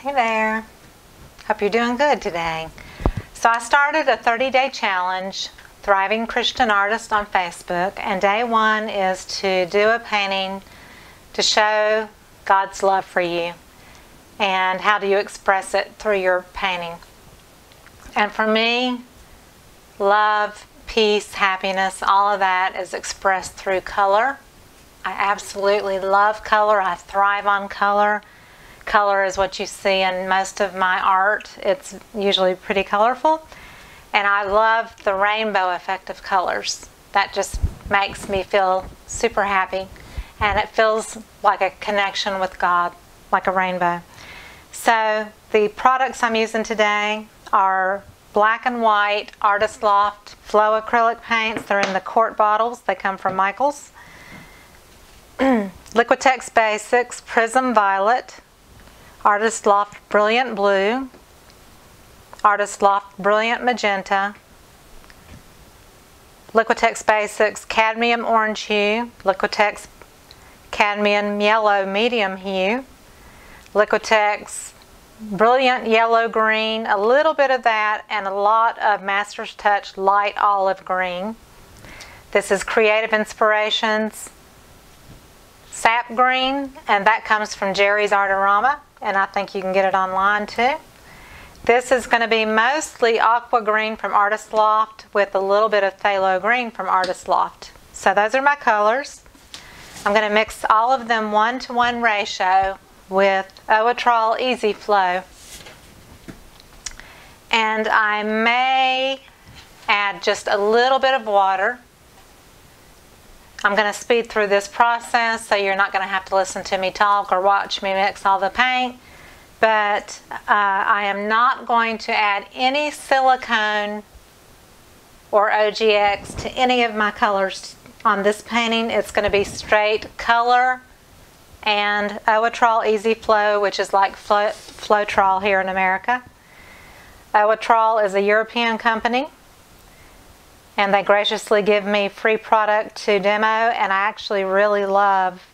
Hey there. Hope you're doing good today. So I started a 30-day challenge, Thriving Christian Artist on Facebook, and day one is to do a painting to show God's love for you and how do you express it through your painting. And for me, love, peace, happiness, all of that is expressed through color. I absolutely love color. I thrive on color. Color is what you see in most of my art. It's usually pretty colorful. And I love the rainbow effect of colors. That just makes me feel super happy. And it feels like a connection with God, like a rainbow. So the products I'm using today are black and white Artist Loft Flow acrylic paints. They're in the quart bottles. They come from Michael's. Liquitex Basics Prism Violet, Artist Loft Brilliant Blue, Artist Loft Brilliant Magenta, Liquitex Basics Cadmium Orange Hue, Liquitex Cadmium Yellow Medium Hue, Liquitex Brilliant Yellow Green, a little bit of that, and a lot of Master's Touch Light Olive Green. This is Creative Inspirations Sap Green, and that comes from Jerry's Artorama, and I think you can get it online too. This is going to be mostly Aqua Green from Artist Loft with a little bit of Phthalo Green from Artist Loft. So those are my colors. I'm going to mix all of them 1-to-1 ratio with Owatrol Easy Flow. And I may add just a little bit of water. I'm going to speed through this process so you're not going to have to listen to me talk or watch me mix all the paint. But I am not going to add any silicone or OGX to any of my colors on this painting. It's going to be straight color and Owatrol Easy Flow, which is like Floetrol here in America. Owatrol is a European company, and they graciously give me free product to demo, and I actually really love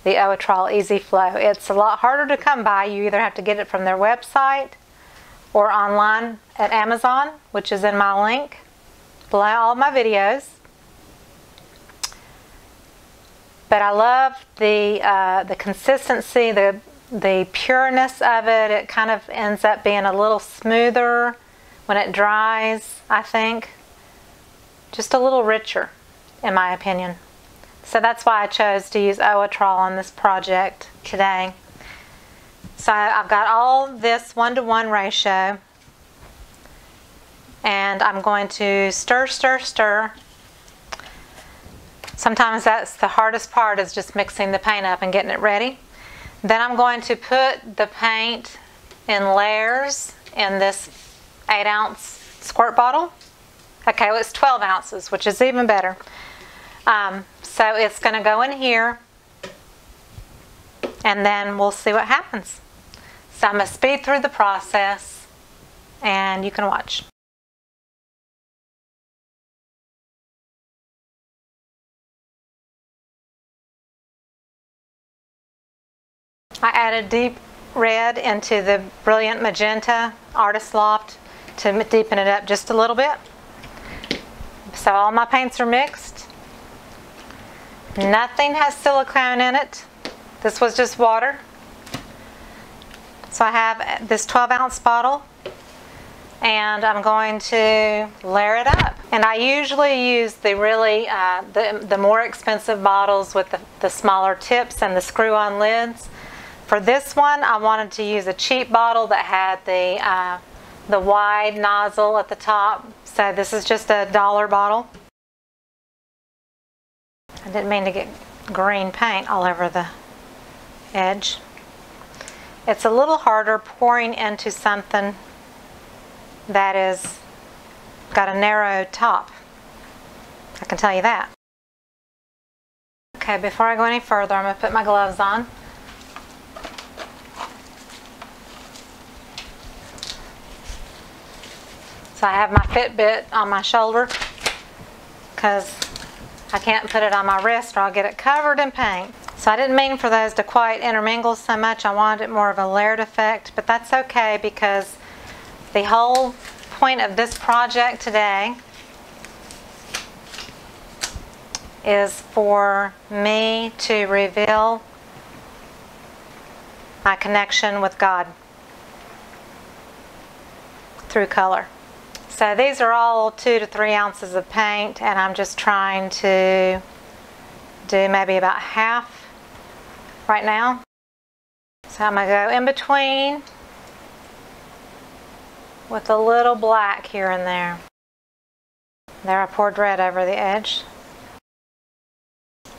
the Owatrol Easy Flow. It's a lot harder to come by. You either have to get it from their website or online at Amazon, which is in my link below all my videos. But I love the consistency, the pureness of it. It kind of ends up being a little smoother when it dries, I think. Just a little richer, in my opinion. So that's why I chose to use Owatrol on this project today. So I've got all this 1-to-1 ratio, and I'm going to stir, stir, stir. Sometimes that's the hardest part, is just mixing the paint up and getting it ready. Then I'm going to put the paint in layers in this 8-ounce squirt bottle. Okay, well, it's 12 ounces, which is even better. So it's going to go in here, and then we'll see what happens. So I'm going to speed through the process, and you can watch. I added deep red into the Brilliant Magenta Artist Loft to deepen it up just a little bit. So all my paints are mixed. Nothing has silicone in it. This was just water. So I have this 12-ounce bottle, and I'm going to layer it up. And I usually use the really the more expensive bottles with the smaller tips and the screw-on lids. For this one, I wanted to use a cheap bottle that had the wide nozzle at the top. So this is just a $1 bottle. I didn't mean to get green paint all over the edge. It's a little harder pouring into something that is got a narrow top. I can tell you that. Okay, before I go any further, I'm going to put my gloves on. So I have my Fitbit on my shoulder because I can't put it on my wrist or I'll get it covered in paint. So So I didn't mean for those to quite intermingle so much. I wanted it more of a layered effect, but that's okay because the whole point of this project today is for me to reveal my connection with God through color. So these are all 2 to 3 ounces of paint, and I'm just trying to do maybe about half right now. So I'm going to go in between with a little black here and there. There, I poured red over the edge.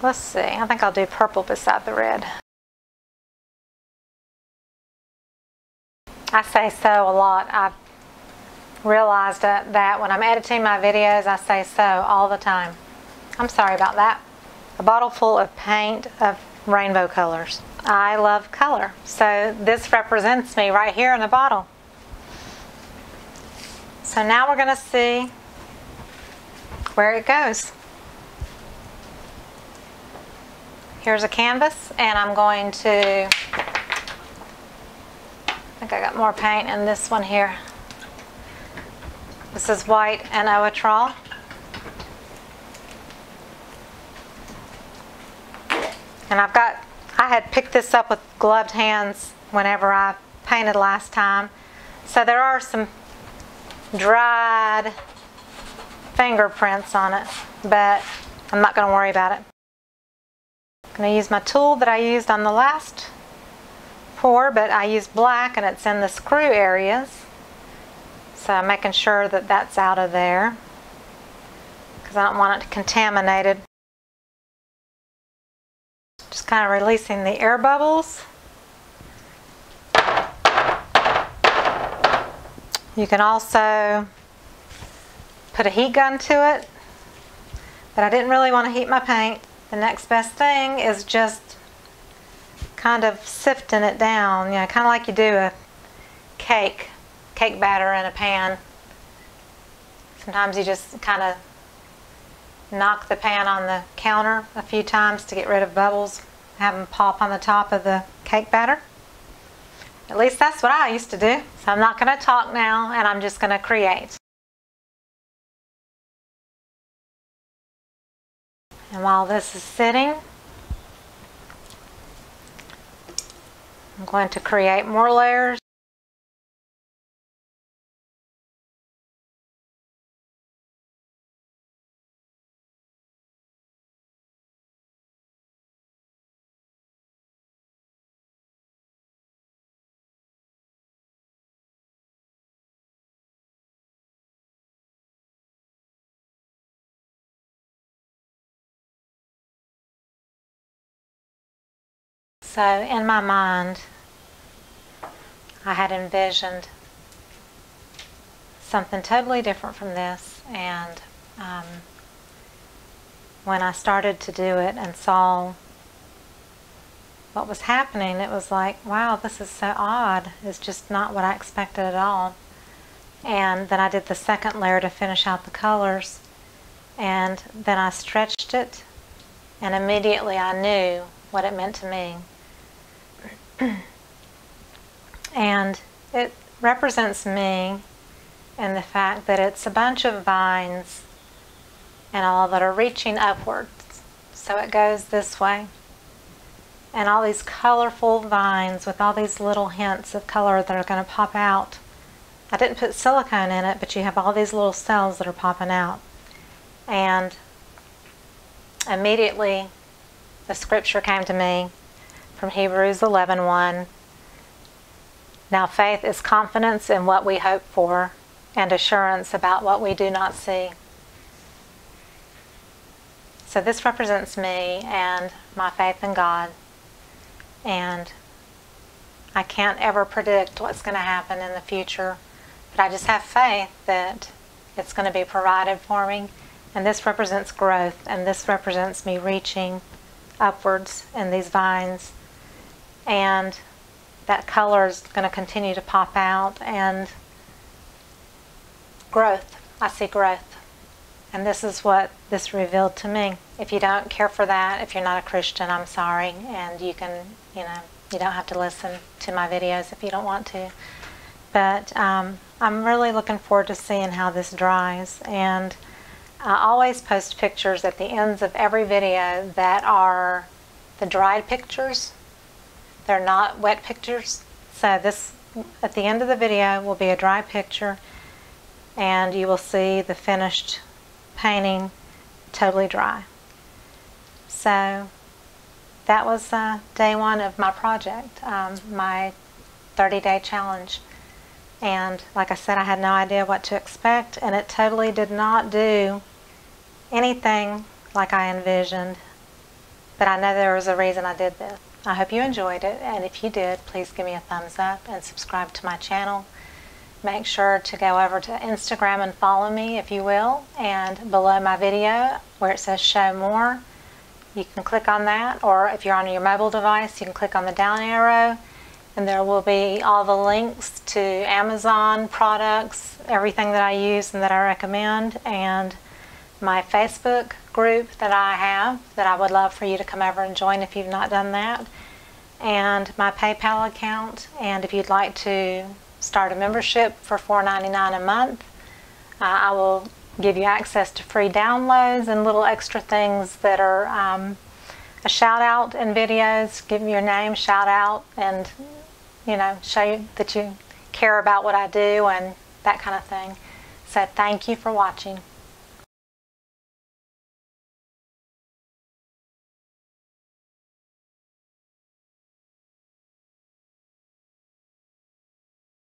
Let's see, I think I'll do purple beside the red. I say so a lot. I've realized that when I'm editing my videos, I say so all the time. I'm sorry about that. A bottle full of paint of rainbow colors. I love color. So this represents me right here in the bottle. So now we're going to see where it goes. Here's a canvas, and I'm going to, I think I got more paint in this one here. This is white and Owatrol. And I had picked this up with gloved hands whenever I painted last time. So there are some dried fingerprints on it, but I'm not going to worry about it. I'm going to use my tool that I used on the last pour, but I used black and it's in the screw areas. So I'm making sure that that's out of there because I don't want it contaminated. Just kind of releasing the air bubbles. You can also put a heat gun to it, but I didn't really want to heat my paint. The next best thing is just kind of sifting it down, you know, kind of like you do a cake batter in a pan. Sometimes you just kind of knock the pan on the counter a few times to get rid of bubbles, have them pop on the top of the cake batter. At least that's what I used to do. So I'm not going to talk now, and I'm just going to create. And while this is sitting, I'm going to create more layers. So in my mind, I had envisioned something totally different from this, and when I started to do it and saw what was happening, it was like, wow, this is so odd. It's just not what I expected at all. And then I did the second layer to finish out the colors, and then I stretched it, and immediately I knew what it meant to me. And it represents me in the fact that it's a bunch of vines and all that are reaching upwards. So it goes this way. And all these colorful vines with all these little hints of color that are going to pop out. I didn't put silicone in it, but you have all these little cells that are popping out. And immediately the scripture came to me from Hebrews 11:1. Now faith is confidence in what we hope for and assurance about what we do not see. So this represents me and my faith in God. And I can't ever predict what's going to happen in the future, but I just have faith that it's going to be provided for me. And this represents growth, and this represents me reaching upwards in these vines. And that color is going to continue to pop out, and growth. I see growth. And this is what this revealed to me. If you don't care for that, if you're not a Christian, I'm sorry, and you can, you know, you don't have to listen to my videos if you don't want to. But I'm really looking forward to seeing how this dries, and I always post pictures at the ends of every video that are the dried pictures. They're not wet pictures. So this, at the end of the video, will be a dry picture, and you will see the finished painting totally dry. So that was day one of my project, my 30-day challenge. And like I said, I had no idea what to expect, and it totally did not do anything like I envisioned. But I know there was a reason I did this. I hope you enjoyed it, and if you did, please give me a thumbs up and subscribe to my channel. Make sure to go over to Instagram and follow me if you will, and below my video where it says show more, you can click on that, or if you're on your mobile device, you can click on the down arrow, and there will be all the links to Amazon products, everything that I use and that I recommend, and my Facebook group that I have that I would love for you to come over and join if you've not done that, and my PayPal account. And if you'd like to start a membership for $4.99 a month, I will give you access to free downloads and little extra things that are a shout out in videos, give your name, shout out, and you know, show you that you care about what I do and that kind of thing. So thank you for watching.